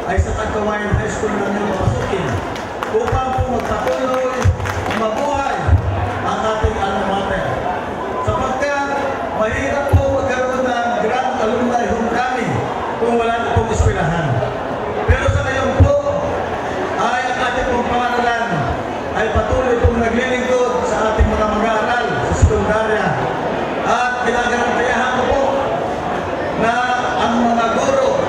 ay sa Tagkawayan High School na nyo mapasukin upang po magpatuloy mabuhay ang ating alma mater. Sapagkat mahirap po magkaroon ng Grand Alumni Homecoming kung wala na pong eskwelahan. Pero sa ngayon po ay ang ating pong pangaralan ay patuloy pong naglilingkod sa ating mga mag-aaral sa sekundarya. At pinagarantayahan ko po na ang mga guro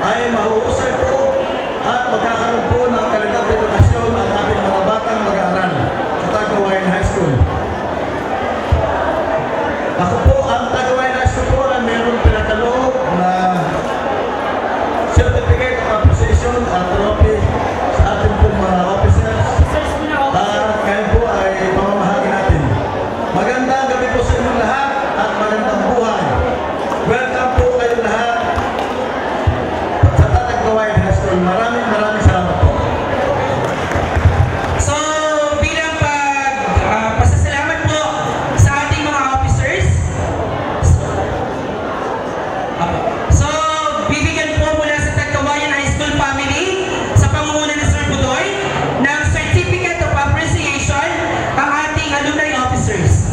ay mahuhusay po at magkakaroon po ng kaligang edukasyon ang ating mga batang mag-aaral sa Tagkawayan High School. Ako po, ang Tagkawayan High School po ay mayroong pinakaloob na Certificate of Appreciation at trophy sa ating pong mga officers. At kayo po ay pamamahagi natin. Magandang gabi po sa inyong lahat at magandang buhay. Welcome po kayo lahat sa Tagkawayan High School. Maraming salamat po. So, bilang pasasalamat po sa ating mga officers. So, bibigyan po mula sa Tagkawayan High School family sa pangunguna ni Sir Budoy ng Certificate of Appreciation ang ating alumni officers.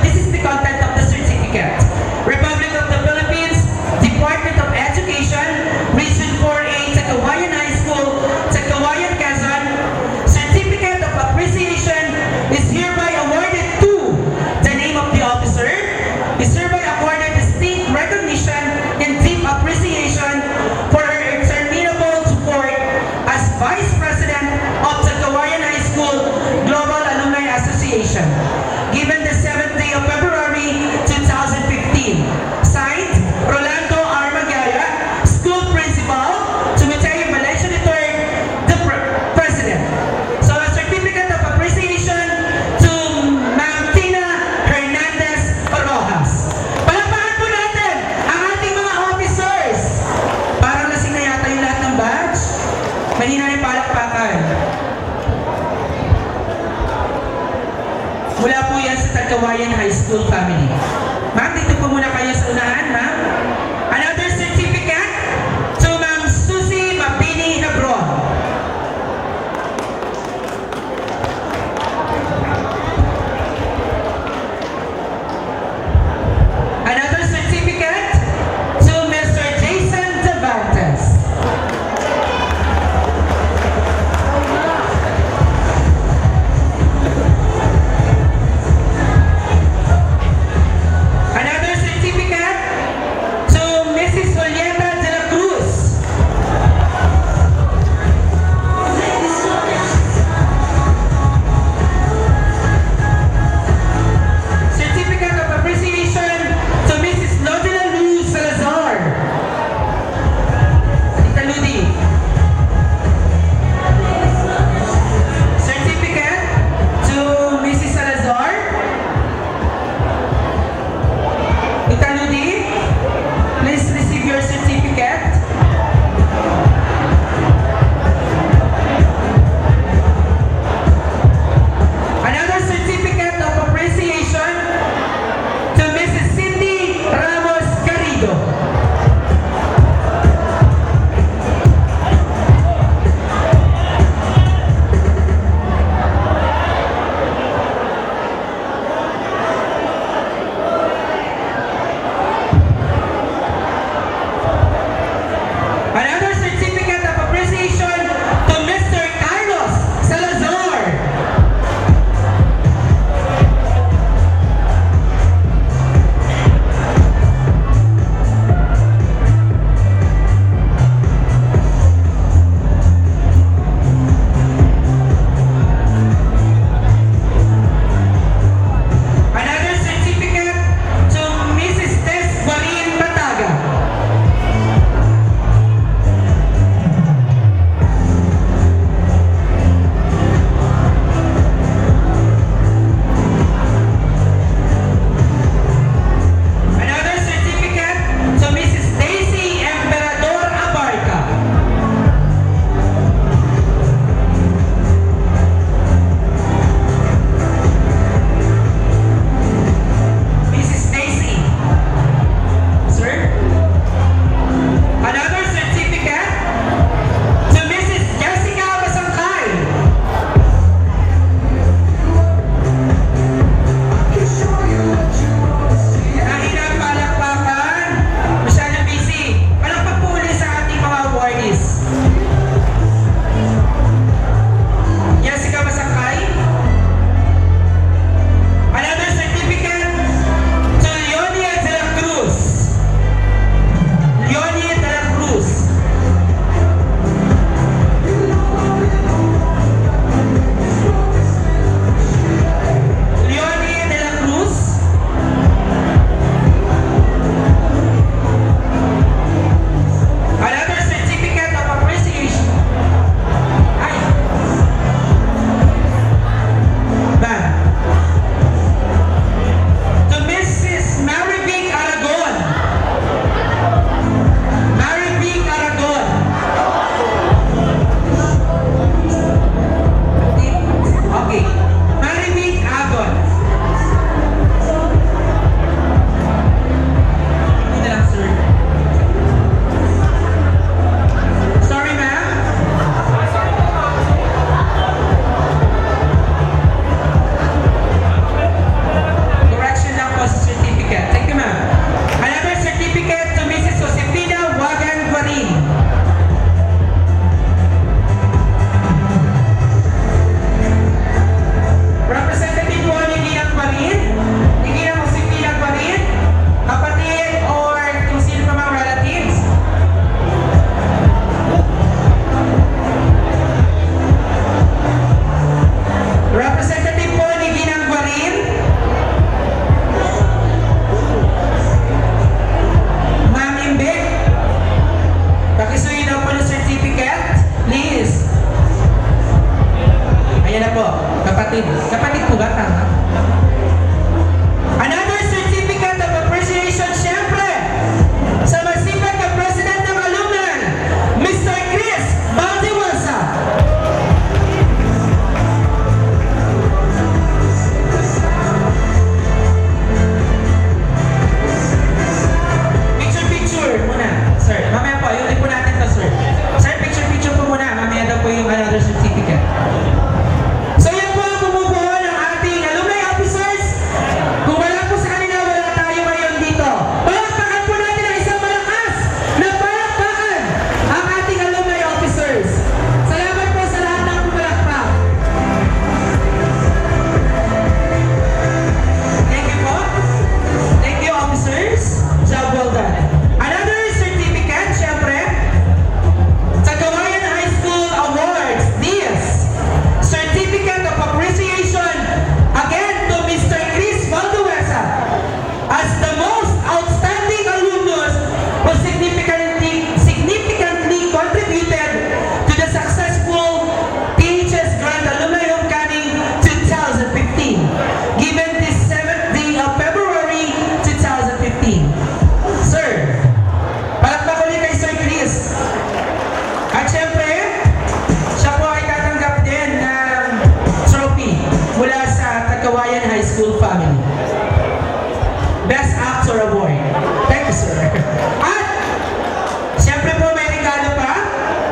This is the content of the certificate. Republic of the Philippines, Department of Education, Region 4A, Tagkawayan High School, Tagkawayan, Quezon. Certificate of Appreciation is hereby awarded to the name of the officer, is hereby awarded distinct recognition and deep appreciation for her interminable support as Vice President of Tagkawayan High School Global Alumni Association, given the 7th day of February 2015. Signed, Rolando R. Magaya, School Principal, Tumiteo Valencia III, the President. So, a certificate of appreciation to Ma'am Tina Hernandez Rojas. Palakpakan po natin ang ating mga officers. Parang lasing na yata yung lahat ng badge. Kanina rin palakpakan. Mula po yan sa Tagkawayan High School family. Ma'am, dito po muna kayo sa unahan, ma'am. Another certificate to Ma'am Susie Mapini Hebron. Another certificate to Mr. Jason Devantes. Another certificate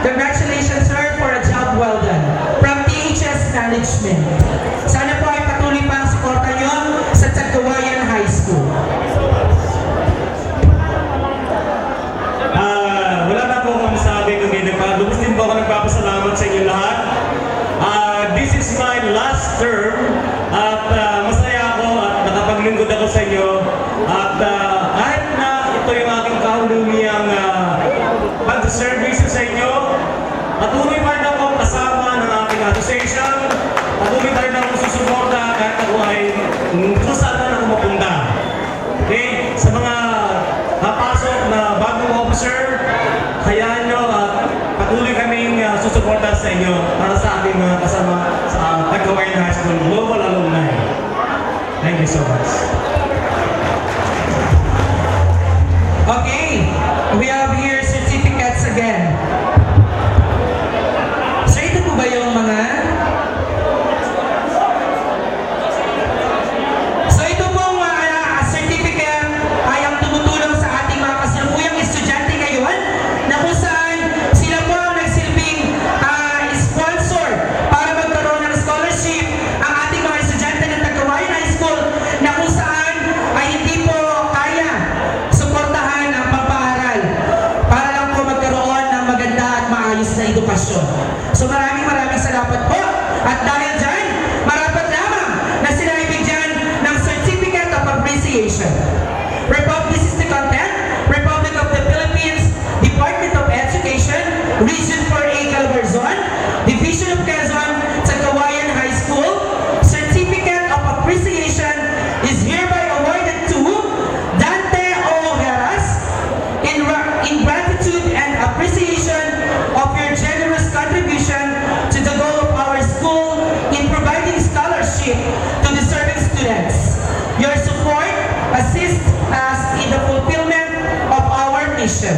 Congratulations, sir, for a job well done. From THS Management. Sana po ay patuloy pa ang suporta nyo sa Tagkawayan High School. Wala na po akong masabi kundi lubos din po ako nagpapasalamat sa inyo lahat. This is my last term at masaya ako at nakapaglingkod ako sa inyo at kahit na ito yung aking kahulumiyang pag-service sa inyo, patuloy pa rin ako kasama ng aking association, patuloy pa rin ako susuporta kahit ako ay kung saan na ako mapunta. Okay? Sa mga napasok na bagong officer, hayaan nyo at patuloy kaming susuporta sa inyo para sa ating mga kasama sa Tagkawayan High School Global Alumni. Thank you so much. Okay, we have here certificates again. So ito po ba yung mga... So ito pong certificate ay ang tumutulong sa ating mga kasalukuyang estudyante ngayon na kung saan sila po ang nagsilbing sponsor para magkaroon ng scholarship ang ating mga estudyante ng Tagkawayan High School na kung saan ay hindi po kaya suportahan ang pagpaaral para lang po magkaroon ng maganda at maayos na edukasyon. So maraming salamat po at dahil dyan, marapat lamang na sila ibigyan ng Certificate of Appreciation. This is the content. Republic of the Philippines, Department of Education, Region 4A Calabarzon, Division of Quezon, Tagkawayan High School, Certificate of Appreciation is hereby awarded to Dante O. Heras in gratitude and appreciation of your generous contribution to the goal of our school in providing scholarship to deserving students. Your support assists us in the fulfillment of our mission.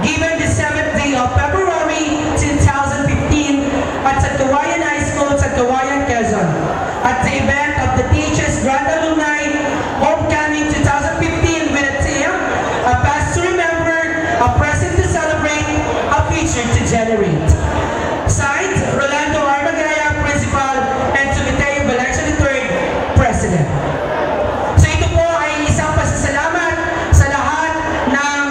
Given the 7th day of February 2015 at Tagkawayan High School, Tagkawayan, Quezon, at the event of the THS Grand Alumni Homecoming 2015 with a theme, a past to remember, a present to celebrate, a future to generate. Signed, Rolando Armagaya, Principal, and Tumiteo Valencia III, President. So ito po ay isang pasasalamat sa lahat ng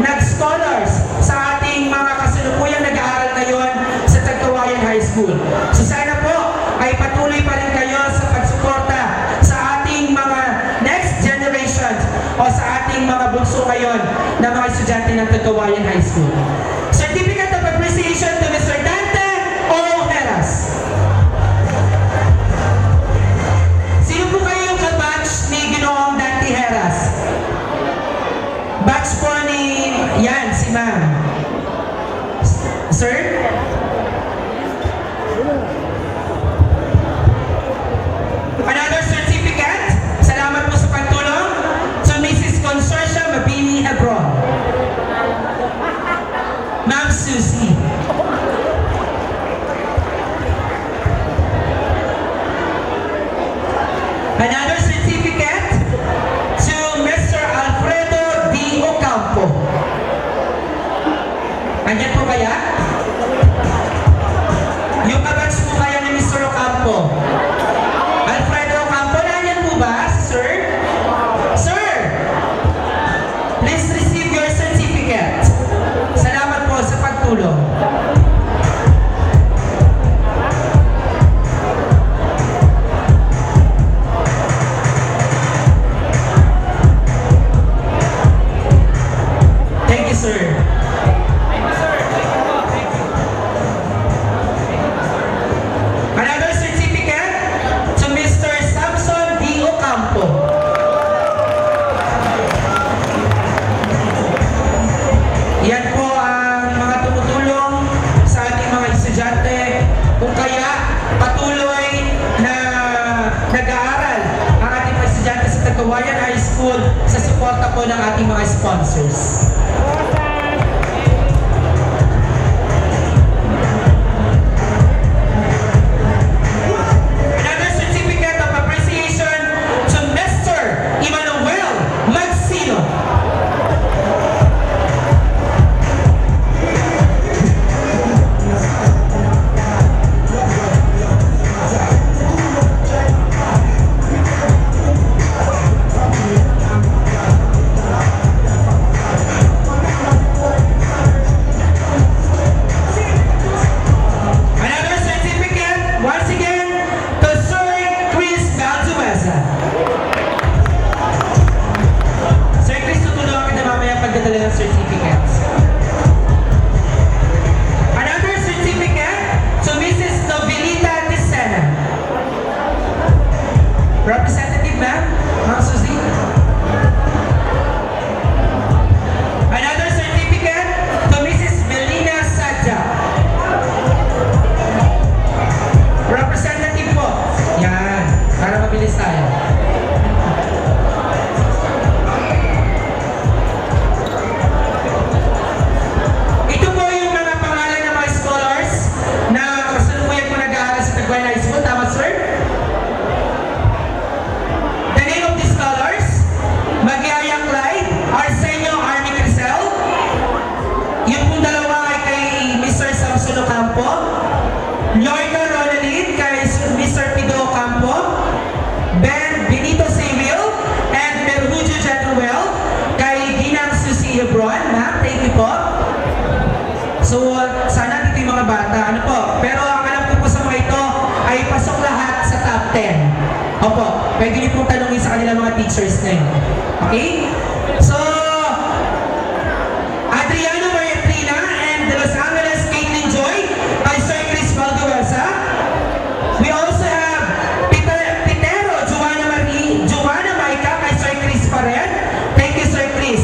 nag-scholars sa ating mga kasalukuyang nag-aaral ngayon sa Tagkawayan High School. So sana po ay patuloy pa rin kayo sa pagsuporta sa ating mga next generations o sa ating mga bunso ngayon na mga estudyante ng Tagkawayan High School. Certificate of Appreciation to Mr. Dante O. Heras. Sino po kayo yung ka-batch ni Ginoong Dante Heras? Batch po ni... Yan, si ma'am. Sir? Another certificate. Salamat po sa pagtulong. To Mrs. Consortia Mabini Hebron. Ma'am Susie. Another certificate to Mr. Alfredo D. Ocampo. Andyan po kaya? Yung kabatch po kaya ni Mr. Ocampo. Alfredo Ocampo, nandiyan po ba, sir? Sir! Please receive your certificate. Salamat po sa pagtulong. Thank you, sir. Another certificate to Mr. Samson D. Ocampo. Yan po ang mga tumutulong sa ating mga estudyante kung kaya patuloy na nag-aaral ang ating mga estudyante sa Tagkawayan High School sa suporta po ng ating mga sponsors. Another certificate of appreciation to Mr. Emmanuel Magsino. So, sana dito yung mga bata. Ano po? Pero ang alam ko po sa mga ito ay pasok lahat sa top 10. Opo, pwede niyo pong tanungin sa kanila mga teachers na yun. Okay? So, Adriano Maria Trina and the Los Angeles Caitlin Joy by Sir Chris Valduesa. We also have Pitero Joanna Maika kay Sir Chris Pared. Thank you, Sir Chris,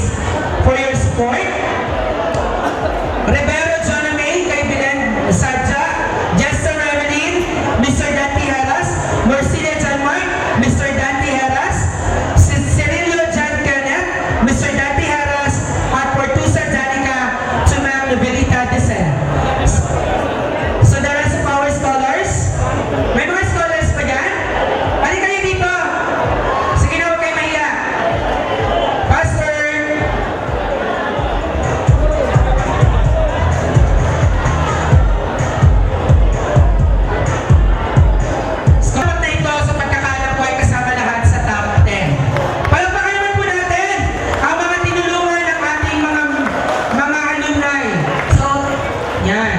for your support. Rivero John May kay Bilen Sadja, Jester Revelin, Mr. Dante Heras, Marcilia John Mark, Mr. Dante Heras, Cirillo John Kenneth, Mr. Dante Heras, at Portusa Danica to Ma'am Novelita Desen. So the rest of our scholars, may mga scholars pa dyan? Halika kayo dito. Sige na, huwag kayo mahiya. Pastor. Salamat na ito sa pagkakalam ko ay kasama lahat sa top 10. Palakpakan naman po natin ang mga tinulungan ng ating mga alumni. So, yan.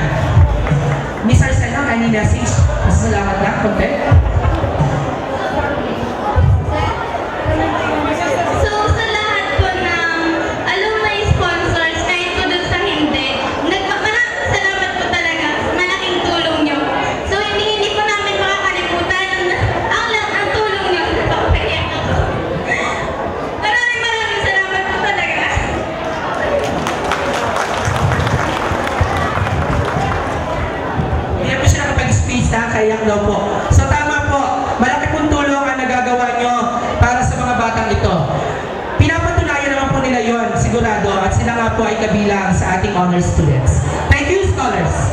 Miss Arcena, any message? Masalamat na, konti. So, sa lahat po ng alumni sponsors, kahit po dun sa hindi, maraming salamat po talaga. Malaking tulong nyo. So, hindi po namin makakalimutan ang tulong nyo. Papayak ako. Maraming salamat po talaga. Hindi po siya nakapag-speech na, kaya daw po. So tama po, malaki pong tulong ang nagagawa nyo para sa mga batang ito. Pinapatunayan naman po nila yon, sigurado, at sila nga po ay kabilang sa ating honor students. Thank you, scholars!